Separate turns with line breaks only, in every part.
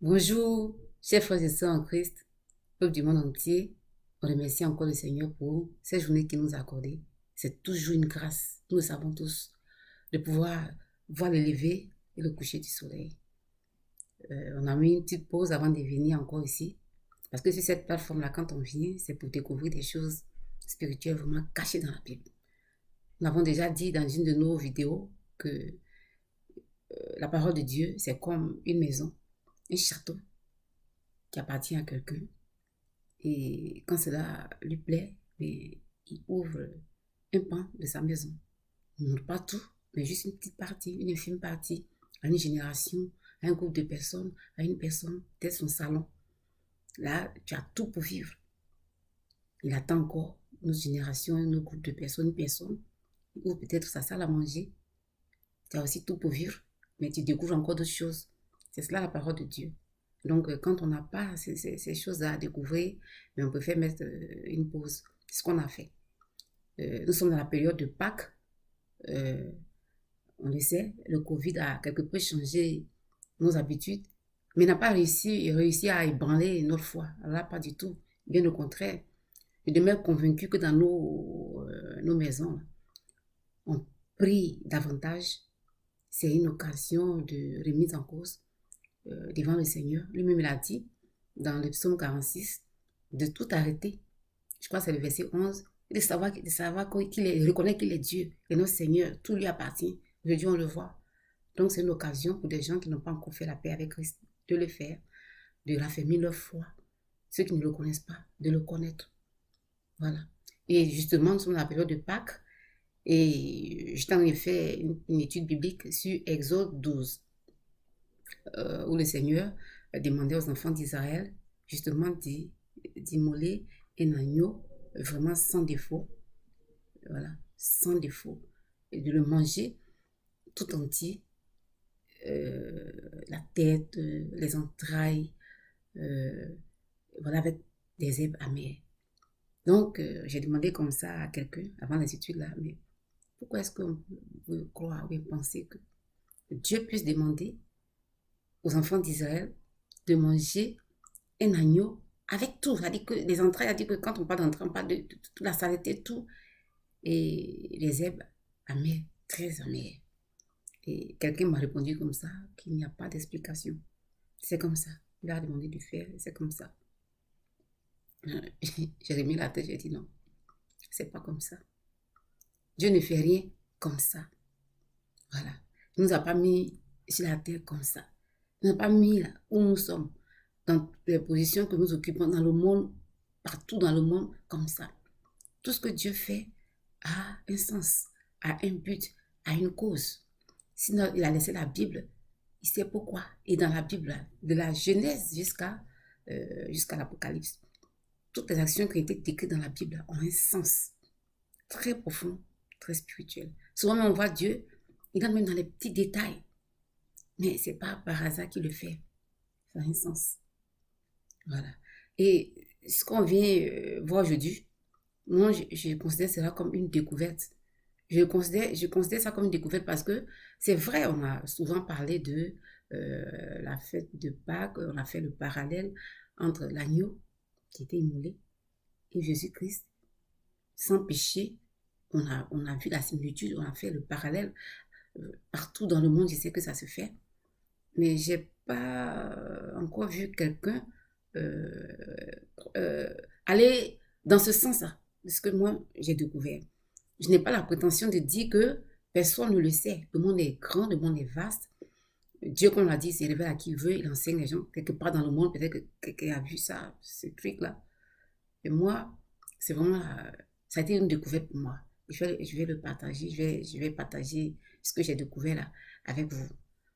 Bonjour, chers frères et sœurs en Christ, peuple du monde entier. On remercie encore le Seigneur pour cette journée qu'il nous a accordée. C'est toujours une grâce, nous le savons tous, de pouvoir voir le lever et le coucher du soleil. On a mis une petite pause avant de venir encore ici. Parce que sur cette plateforme-là, quand on vient, c'est pour découvrir des choses spirituelles vraiment cachées dans la Bible. Nous avons déjà dit dans une de nos vidéos que la parole de Dieu, c'est comme une maison, un château qui appartient à quelqu'un. Et quand cela lui plaît, il ouvre un pan de sa maison. Il n'ouvre pas tout, mais juste une petite partie, une infime partie, à une génération, à un groupe de personnes, à une personne, peut-être son salon. Là, tu as tout pour vivre. Il attend encore une autre génération, un autre groupe de personnes, une personne, ou peut-être sa salle à manger. Tu as aussi tout pour vivre, mais tu découvres encore d'autres choses. C'est cela la parole de Dieu. Donc, quand on n'a pas ces choses à découvrir, mais on peut faire mettre une pause. C'est ce qu'on a fait. Nous sommes dans la période de Pâques. On le sait, le Covid a quelque peu changé nos habitudes, mais n'a pas réussi à ébranler notre foi. Là, pas du tout. Bien au contraire. Je demeure convaincu que dans nos maisons, on prie davantage. C'est une occasion de remise en cause devant le Seigneur. Lui-même l'a dit dans le psaume 46, de tout arrêter. Je crois que c'est le verset 11. De savoir qu'il est, reconnaître qu'il est Dieu et notre Seigneur, tout lui appartient. Aujourd'hui, on le voit. Donc, c'est une occasion pour des gens qui n'ont pas encore fait la paix avec Christ de le faire, de raffermir leur foi. Ceux qui ne le connaissent pas, de le connaître. Voilà. Et justement, nous sommes dans la période de Pâques et j'ai en effet une étude biblique sur Exode 12. Où le Seigneur demandait aux enfants d'Israël justement d'immoler un agneau vraiment sans défaut, voilà, sans défaut, et de le manger tout entier, la tête, les entrailles, voilà, avec des herbes amères. Donc, j'ai demandé comme ça à quelqu'un, avant les études là, mais pourquoi est-ce qu'on peut croire ou penser que Dieu puisse demander aux enfants d'Israël de manger un agneau avec tout. C'est-à-dire que les entrailles, c'est-à-dire que quand on parle d'entrailles, on parle de toute la saleté, tout. Et les herbes amères, très amères. Et quelqu'un m'a répondu comme ça, qu'il n'y a pas d'explication. C'est comme ça. Il a demandé de faire, c'est comme ça. J'ai remis la tête, j'ai dit non, c'est pas comme ça. Dieu ne fait rien comme ça. Voilà. Il ne nous a pas mis sur la terre comme ça. Il ne nous a pas mis là où nous sommes, dans les positions que nous occupons dans le monde, partout dans le monde, comme ça. Tout ce que Dieu fait a un sens, a un but, a une cause. Sinon, il a laissé la Bible, il sait pourquoi. Et dans la Bible, de la Genèse jusqu'à l'Apocalypse, toutes les actions qui ont été décrites dans la Bible ont un sens très profond, très spirituel. Souvent, on voit Dieu, il donne même dans les petits détails. Mais ce n'est pas par hasard qu'il le fait. Ça a un sens. Voilà. Et ce qu'on vient voir aujourd'hui, moi, je considère cela comme une découverte. Je considère ça comme une découverte parce que c'est vrai, on a souvent parlé de la fête de Pâques, on a fait le parallèle entre l'agneau qui était immolé et Jésus-Christ sans péché. On a vu la similitude, on a fait le parallèle partout dans le monde, je sais que ça se fait. Mais je n'ai pas encore vu quelqu'un euh, aller dans ce sens-là. Ce que moi, j'ai découvert. Je n'ai pas la prétention de dire que personne ne le sait. Le monde est grand, le monde est vaste. Dieu, comme on l'a dit, s'est révélé à qui il veut, il enseigne les gens. Quelque part dans le monde, peut-être que quelqu'un a vu ça, ce truc-là. Et moi, c'est vraiment, ça a été une découverte pour moi. Je vais le partager, je vais partager ce que j'ai découvert là avec vous.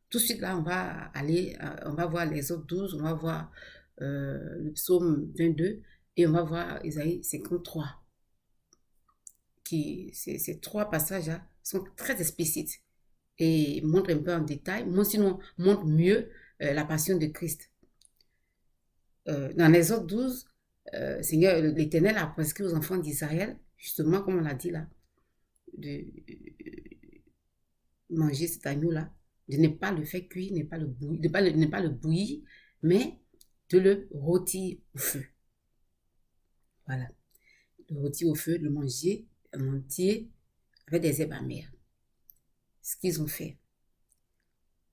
Tout de suite là, on va aller, on va voir les autres 12, on va voir le psaume 22 et on va voir Isaïe 53. Ces trois passages-là sont très explicites et montrent un peu en détail, sinon montrent mieux la passion de Christ. Dans les autres 12, Seigneur, l'Éternel a prescrit aux enfants d'Israël, justement comme on l'a dit là, de manger cet agneau-là, de ne pas le faire cuire, ne pas le bouillir, mais de le rôtir au feu. Voilà. Le rôtir au feu, le manger en entier avec des herbes amères. Ce qu'ils ont fait.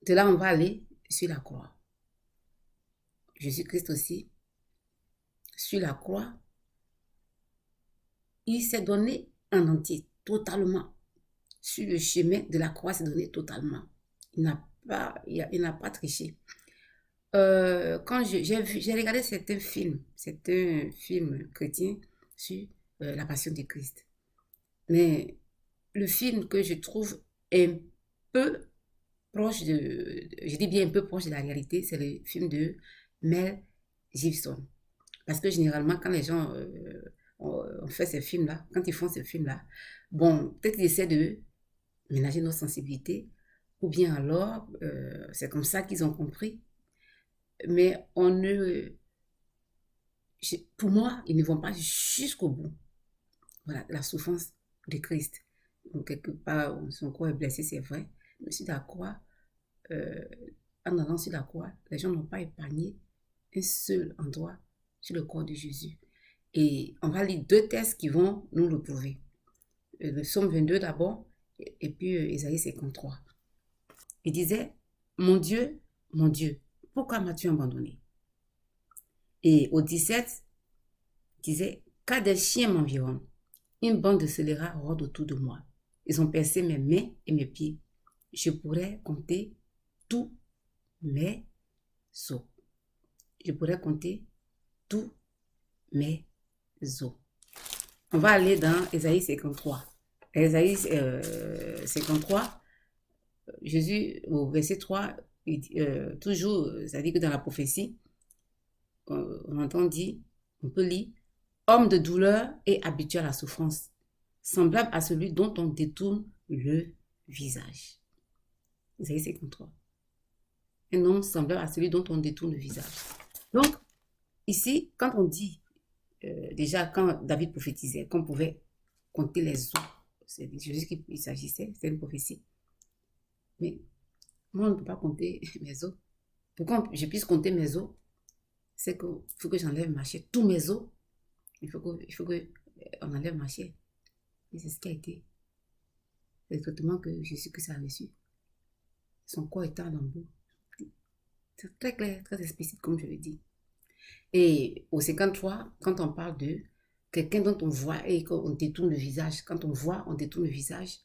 De là, on va aller sur la croix. Jésus-Christ aussi, sur la croix, il s'est donné en entier, totalement. Sur le chemin de la croix, il s'est donné totalement. Il n'a pas triché. Quand j'ai regardé certains films chrétiens sur la Passion du Christ. Mais le film que je trouve un peu proche je dis bien un peu proche de la réalité, c'est le film de Mel Gibson. Parce que généralement, quand les gens ont fait ces films-là, quand ils font ces films-là, bon, peut-être ils essaient de ménager nos sensibilités, ou bien alors, c'est comme ça qu'ils ont compris. Mais pour moi, ils ne vont pas jusqu'au bout. Voilà, la souffrance de Christ. Donc, quelque part, son corps est blessé, c'est vrai. Mais sur la croix, en allant sur la croix, les gens n'ont pas épargné un seul endroit sur le corps de Jésus. Et on va lire deux textes qui vont nous le prouver. Le psaume 22 d'abord, et puis Ésaïe 53. Il disait, mon Dieu, pourquoi m'as-tu abandonné? Et au 17, il disait, car des chiens m'environnent, une bande de scélérats rôde autour de moi. Ils ont percé mes mains et mes pieds. Je pourrais compter tous mes os. Je pourrais compter tous mes os. On va aller dans Ésaïe 53. Ésaïe 53, Jésus, au verset 3, toujours, ça dit que dans la prophétie, on entend dire, on peut lire, homme de douleur et habitué à la souffrance, semblable à celui dont on détourne le visage. Isaïe 53. Un homme semblable à celui dont on détourne le visage. Donc, ici, quand on dit, déjà, quand David prophétisait, qu'on pouvait compter les os, c'est de Jésus qu'il s'agissait, c'est une prophétie. Mais moi, on ne peut pas compter mes os. Pour que je puisse compter mes os, c'est qu'il faut que j'enlève ma chair. Tous mes os, il faut qu'on enlève ma chair. Et c'est ce qui a été. C'est le traitement que Jésus-Christ a reçu. Son corps était en lambeaux. C'est très clair, très explicite, comme je le dis. Et au 53, quand on parle de quelqu'un dont on voit et qu'on détourne le visage, quand on voit, on détourne le visage,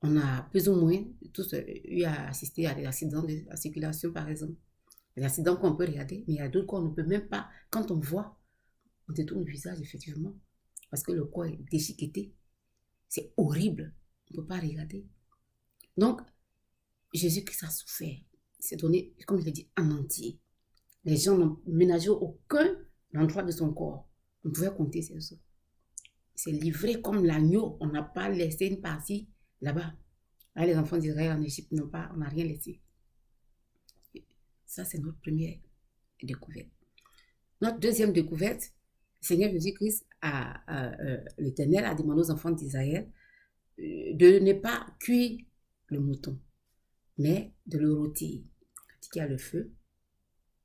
on a plus ou moins tous eu à assister à des accidents de la circulation, par exemple. Des accidents qu'on peut regarder, mais il y a d'autres qu'on ne peut même pas. Quand on voit, on détourne le visage, effectivement, parce que le corps est déchiqueté. C'est horrible. On ne peut pas regarder. Donc, Jésus-Christ a souffert. Il s'est donné, comme je l'ai dit, en entier. Les gens n'ont ménagé aucun endroit de son corps. On pouvait compter ses os. C'est livré comme l'agneau. On n'a pas laissé une partie là-bas. Là, les enfants d'Israël en Égypte on n'a rien laissé. Ça, c'est notre première découverte. Notre deuxième découverte, le Seigneur Jésus-Christ, l'Éternel a demandé aux enfants d'Israël de ne pas cuire le mouton, mais de le rôtir. Il y a le feu,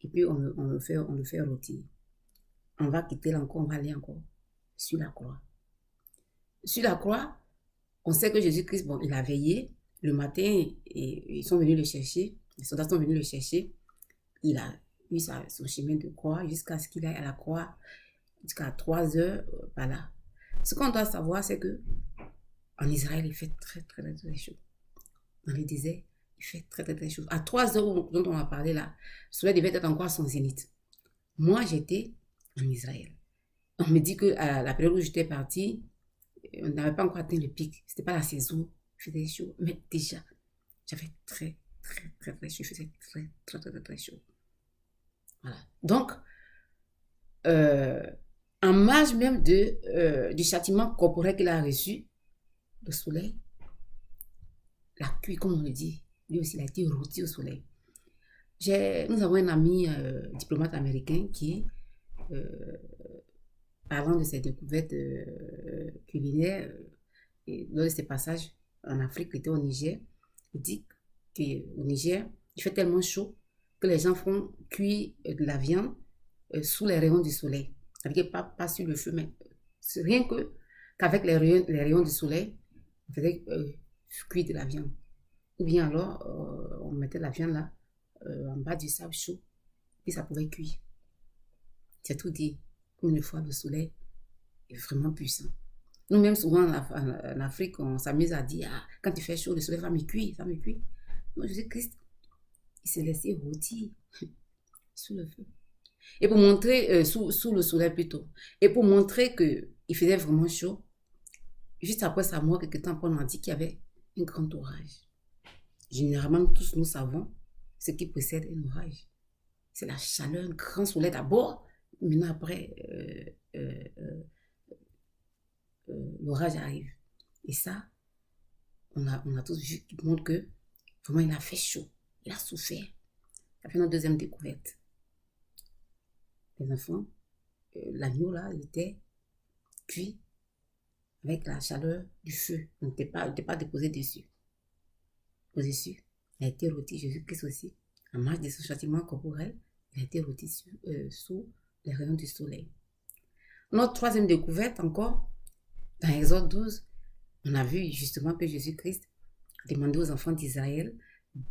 et puis on le fait rôtir. On va quitter l'encore, on va aller encore sur la croix. Sur la croix, on sait que Jésus-Christ, bon, il a veillé. Le matin, et ils sont venus le chercher. Les soldats sont venus le chercher. Il a eu son chemin de croix jusqu'à ce qu'il aille à la croix, jusqu'à 3 heures par là. Ce qu'on doit savoir, c'est que en Israël, il fait très, très, très, très chaud. Dans les déserts, il fait très, très, très chaud. À 3 heures dont on a parlé là, le soleil devait être encore à son zénith. Moi, j'étais en Israël. On me dit qu'à la période où j'étais partie, on n'avait pas encore atteint le pic. Ce n'était pas la saison. Il faisait chaud. Mais déjà, j'avais très, très, très, très chaud. Il faisait très, très, très, très, très chaud. Voilà. Donc, en marge même du châtiment corporel qu'il a reçu, le soleil, la cuit, comme on le dit, lui aussi, il a été rôti au soleil. Nous avons un ami diplomate américain qui, parlant de ses découvertes culinaires, et lors de ses passages en Afrique, il était au Niger, il dit qu'au Niger, il fait tellement chaud que les gens font cuire de la viande sous les rayons du soleil. C'est-à-dire pas sur le feu, mais c'est rien qu'avec les rayons du soleil, on faisait cuire de la viande. Ou bien alors, on mettait la viande là, en bas du sable chaud, puis ça pouvait cuire. C'est tout dit. Une fois, le soleil est vraiment puissant. Nous-mêmes, souvent en Afrique, on s'amuse à dire, ah, quand il fait chaud, le soleil va me cuire, ça me cuire. Non, Jésus-Christ, il s'est laissé rôtir sous le feu. Et pour montrer, sous le soleil plutôt, et pour montrer qu'il faisait vraiment chaud, juste après sa mort, quelques temps après, on a dit qu'il y avait un grand orage. Généralement, tous nous savons ce qui précède un orage. C'est la chaleur, un grand soleil d'abord, maintenant après, l'orage arrive. Et ça, on a tous vu qui montre que vraiment il a fait chaud, il a souffert. Ça fait notre deuxième découverte. Les enfants, l'agneau là, il était cuit avec la chaleur du feu. On n'était pas déposé dessus. Au-dessus, il a été rôti, Jésus-Christ aussi. En marge de son châtiment corporel, il a été rôti sous les rayons du soleil. Notre troisième découverte encore, dans Exode 12, on a vu justement que Jésus-Christ a demandé aux enfants d'Israël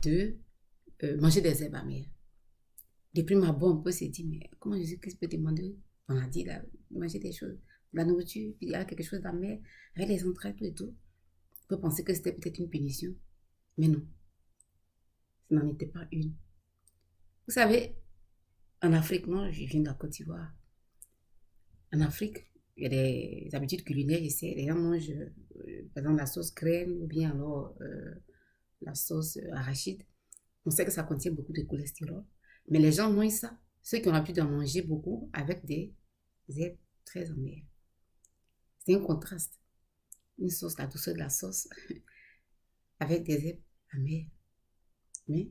de manger des herbes amères. De prime abord, on peut se dire, mais comment Jésus-Christ peut demander, on a dit, là, de manger des choses, de la nourriture, puis il y a quelque chose d'amer, avec les entrailles, tout et tout. On peut penser que c'était peut-être une punition, mais non. Ce n'en était pas une. Vous savez, en Afrique, moi, je viens de la Côte d'Ivoire. En Afrique, il y a des habitudes culinaires ici. Les gens mangent, par exemple, la sauce crème ou bien alors la sauce arachide. On sait que ça contient beaucoup de cholestérol. Mais les gens mangent ça. Ceux qui ont l'habitude d'en manger beaucoup avec des herbes très amères. C'est un contraste. Une sauce, la douceur de la sauce, avec des herbes amères. Mais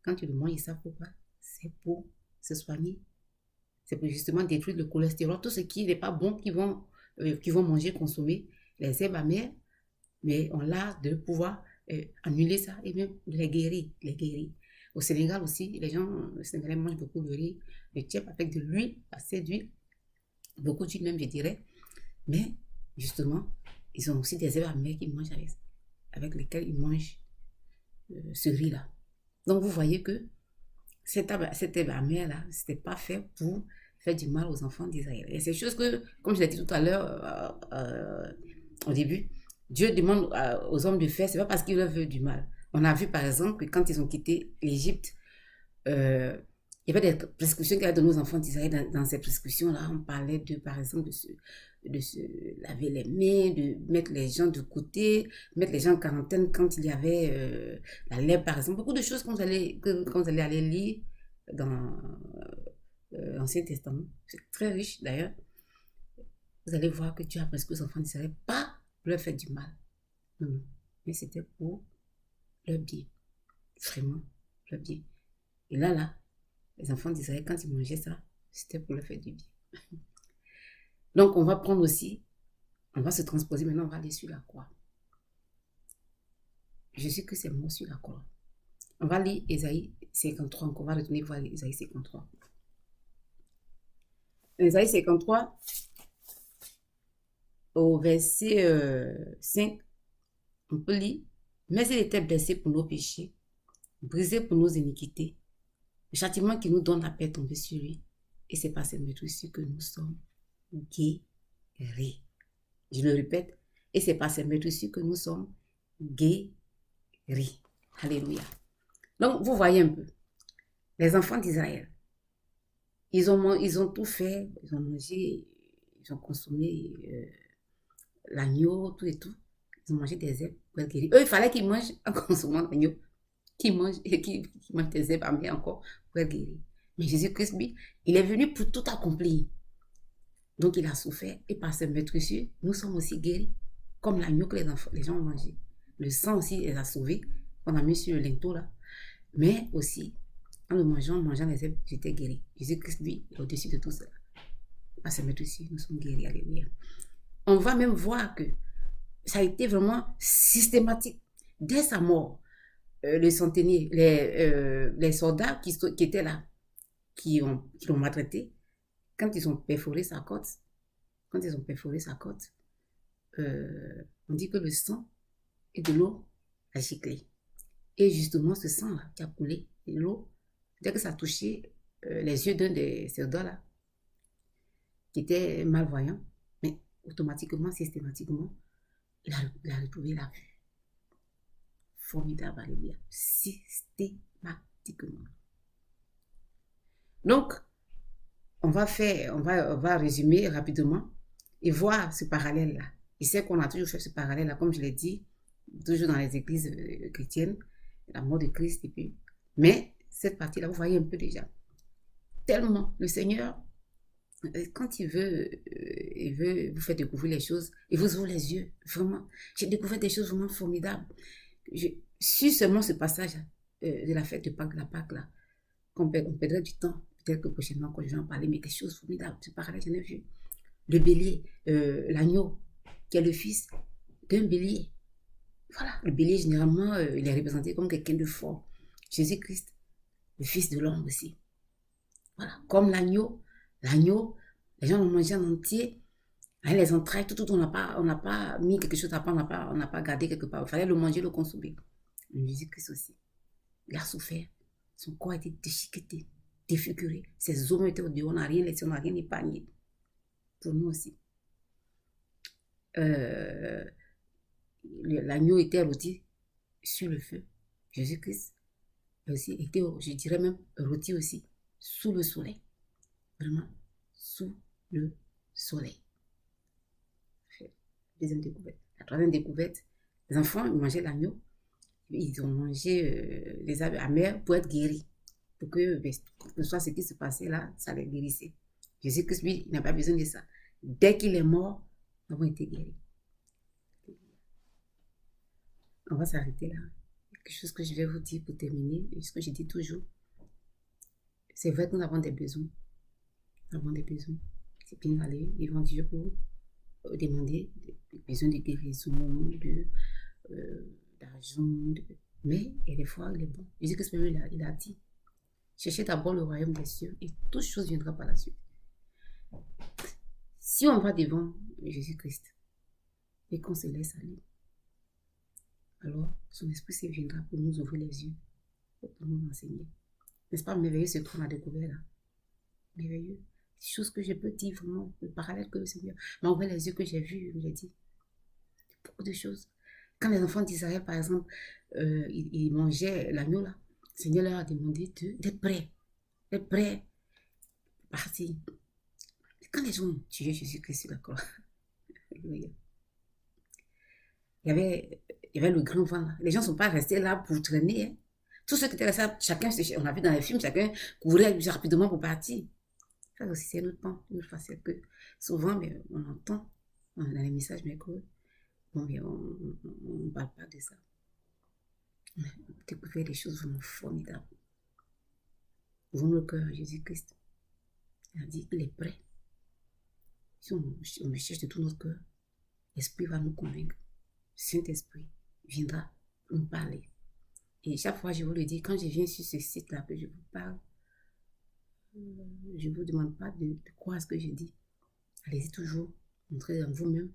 quand tu le manges, ça pourquoi? C'est pour se soigner. C'est pour justement détruire le cholestérol, tout ce qui n'est pas bon qui vont manger, consommer les herbes amères, mais on a de pouvoir annuler ça et même les guérir. Au Sénégal aussi, les Sénégalais mangent beaucoup de riz, de thiep avec de l'huile, assez d'huile, beaucoup d'huile même je dirais, mais justement, ils ont aussi des herbes amères qu'ils mangent avec lesquelles ils mangent ce riz-là. Donc vous voyez que cette herbe amère-là, ce n'était pas fait pour faire du mal aux enfants d'Israël. Et c'est chose que, comme je l'ai dit tout à l'heure, au début, Dieu demande aux hommes de faire, ce n'est pas parce qu'ils leur veulent du mal. On a vu par exemple que quand ils ont quitté l'Égypte, il y avait des prescriptions qu'il y a de nos enfants d'Israël. Dans ces prescriptions-là, on parlait de, par exemple, de se laver les mains, de mettre les gens de côté, mettre les gens en quarantaine quand il y avait la lèpre, par exemple. Beaucoup de choses quand vous allez aller lire dans l'Ancien Testament. C'est très riche d'ailleurs. Vous allez voir que Dieu a prescrit aux enfants d'Israël pas pour leur faire du mal. Non, mais c'était pour leur bien. Vraiment, leur bien. Et là, les enfants d'Israël, quand ils mangeaient ça, c'était pour leur faire du bien. Donc, on va prendre aussi, on va se transposer, maintenant on va aller sur la croix. Jésus-Christ est mort sur la croix. On va lire Ésaïe 53, on va retourner voir Ésaïe 53. Ésaïe 53, au verset 5, on peut lire, mais il était blessé pour nos péchés, brisé pour nos iniquités. Le châtiment qui nous donne la paix est tombé sur lui. Et c'est par ses meurtrissures que nous sommes guéris. Je le répète. Et c'est par ses meurtrissures que nous sommes guéris. Alléluia. Donc, vous voyez un peu. Les enfants d'Israël, ils ont tout fait. Ils ont mangé, ils ont consommé l'agneau, tout et tout. Ils ont mangé des herbes pour être guéris. Eux, il fallait qu'ils mangent en consommant l'agneau. Qui mange des herbes amères encore pour être guéri. Mais Jésus-Christ, lui, il est venu pour tout accomplir. Donc, il a souffert et par ses meurtrissures, nous sommes aussi guéris. Comme l'agneau que les gens ont mangé. Le sang aussi les a sauvés. On a mis sur le linteau là. Mais aussi, en le mangeant les herbes, j'étais guéri. Jésus-Christ, lui, est au-dessus de tout cela. Par ses meurtrissures, nous sommes guéris. Alléluia. On va même voir que ça a été vraiment systématique. Dès sa mort, les centeniers, les soldats qui étaient là, qui l'ont maltraité, quand ils ont perforé sa côte, on dit que le sang et de l'eau a giclé. Et justement, ce sang-là qui a coulé, et l'eau, dès que ça a touché les yeux d'un des soldats-là, qui était malvoyant, mais automatiquement, systématiquement, il a retrouvé la vue. Formidable, alléluia. Systématiquement. Donc, on va résumer rapidement et voir ce parallèle-là. Et c'est qu'on a toujours fait ce parallèle-là, comme je l'ai dit, toujours dans les églises chrétiennes, la mort de Christ. Et puis, mais cette partie-là, vous voyez un peu déjà. Tellement, le Seigneur, quand il veut vous faire découvrir les choses, il vous ouvre les yeux, vraiment. J'ai découvert des choses vraiment formidables. Sur seulement ce passage de la fête de Pâques, la Pâques, là, on perdrait du temps. Peut-être que prochainement, quand je vais en parler, mais des choses formidables. Ce parallèle, j'en ai vu. Le bélier, l'agneau, qui est le fils d'un bélier. Voilà, le bélier, généralement, il est représenté comme quelqu'un de fort. Jésus-Christ, le fils de l'homme aussi. Voilà, comme l'agneau, les gens l'ont mangé en entier. Les entrailles, tout, on n'a pas mis quelque chose à part, on n'a pas gardé quelque part. Il fallait le manger, le consommer. Jésus-Christ aussi, il a souffert. Son corps a été déchiqueté, défiguré. Ses os étaient au dehors, on n'a rien laissé, on n'a rien épargné. Pour nous aussi. L'agneau était rôti sur le feu. Jésus-Christ aussi était, je dirais même, rôti aussi, sous le soleil. Vraiment, sous le soleil. Deuxième découverte. La troisième découverte, les enfants, ils mangeaient l'agneau. Ils ont mangé les herbes amères pour être guéris. Pour que ce soit ce qui se passait là, ça les guérissait. Jésus-Christ, lui, il n'a pas besoin de ça. Dès qu'il est mort, nous avons été guéris. On va s'arrêter là. Quelque chose que je vais vous dire pour terminer, et ce que je dis toujours, c'est vrai que nous avons des besoins. Nous avons des besoins. C'est bien d'aller devant Dieu pour demander des besoins de guérison, d'argent, mais il y a des fois, il est bon. Jésus-Christ, il a dit, cherchez d'abord le royaume des cieux et toute chose viendra par la suite. Si on va devant Jésus-Christ et qu'on se laisse aller, alors son esprit se viendra pour nous ouvrir les yeux, pour nous enseigner. N'est-ce pas merveilleux ce qu'on a découvert là? Merveilleux. Des choses que je peux dire vraiment, le parallèle que le Seigneur m'a ouvert les yeux, que j'ai vu, j'ai dit. Beaucoup de choses. Quand les enfants d'Israël, par exemple, ils mangeaient l'agneau là, le Seigneur leur a demandé d'être prêts. D'être prêts. Partir. Quand les gens ont tué Jésus-Christ sur la croix, il y avait le grand vent là. Les gens ne sont pas restés là pour traîner. Hein. Tous ceux qui étaient restés, chacun, on a vu dans les films, chacun courait rapidement pour partir. Ça aussi, c'est notre temps, notre facette que souvent, mais on entend dans les messages, mais que bon, mais on ne parle pas de ça. On a découvert des choses vraiment formidables. Ouvrons le cœur à Jésus-Christ. Il a dit qu'il est prêt. Si on le cherche de tout notre cœur, l'Esprit va nous convaincre. Saint-Esprit viendra nous parler. Et chaque fois, je vous le dis, quand je viens sur ce site-là que je vous parle, je ne vous demande pas de croire à ce que je dis. Allez-y toujours, entrez dans vous-même.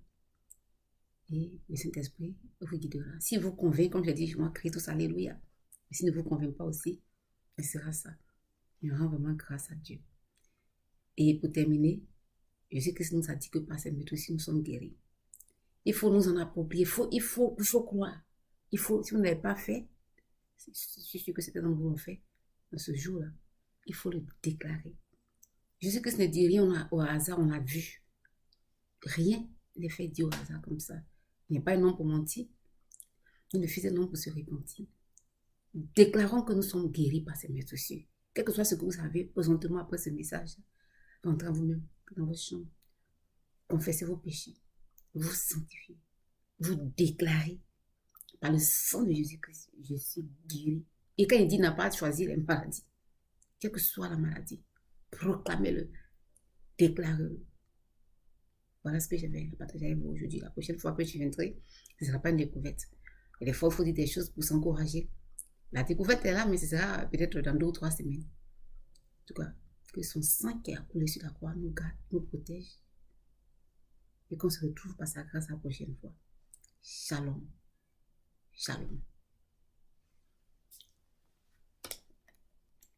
Et le Saint-Esprit vous guidera. Si vous convainc, comme je dis, je vais crier tous alléluia. Mais s'il ne vous convainc pas aussi, ce sera ça. Il y aura vraiment grâce à Dieu. Et pour terminer, Jésus-Christ nous a dit que par ses méthodes aussi nous sommes guéris. Il faut nous en approprier. Il faut croire. Si vous ne l'avez pas fait, je suis sûr que certains d'entre vous l'ont fait dans ce jour-là. Il faut le déclarer. Jésus-Christ ne dit rien au hasard, on a vu. Rien n'est fait dit au hasard comme ça. Il n'y a pas un homme pour mentir, ni le Fils d'un homme pour se repentir. Déclarons que nous sommes guéris par ces maîtres cieux. Quel que soit ce que vous avez présentement après ce message, rentrez en vous-même, dans votre chambre. Confessez vos péchés. Vous sanctifiez. Vous déclarez par le sang de Jésus-Christ, je suis guéri. Et quand il dit n'a pas choisi les maladies, quelle que soit la maladie, proclamez-le, déclarez-le. Voilà ce que j'avais à partager avec vous aujourd'hui. La prochaine fois que je viendrai, ce ne sera pas une découverte. Et des fois, il faut dire des choses pour s'encourager. La découverte est là, mais ce sera peut-être dans 2 ou 3 semaines. En tout cas, que son sang qui a coulé sur la croix nous garde, nous protège. Et qu'on se retrouve par sa grâce la prochaine fois. Shalom. Shalom.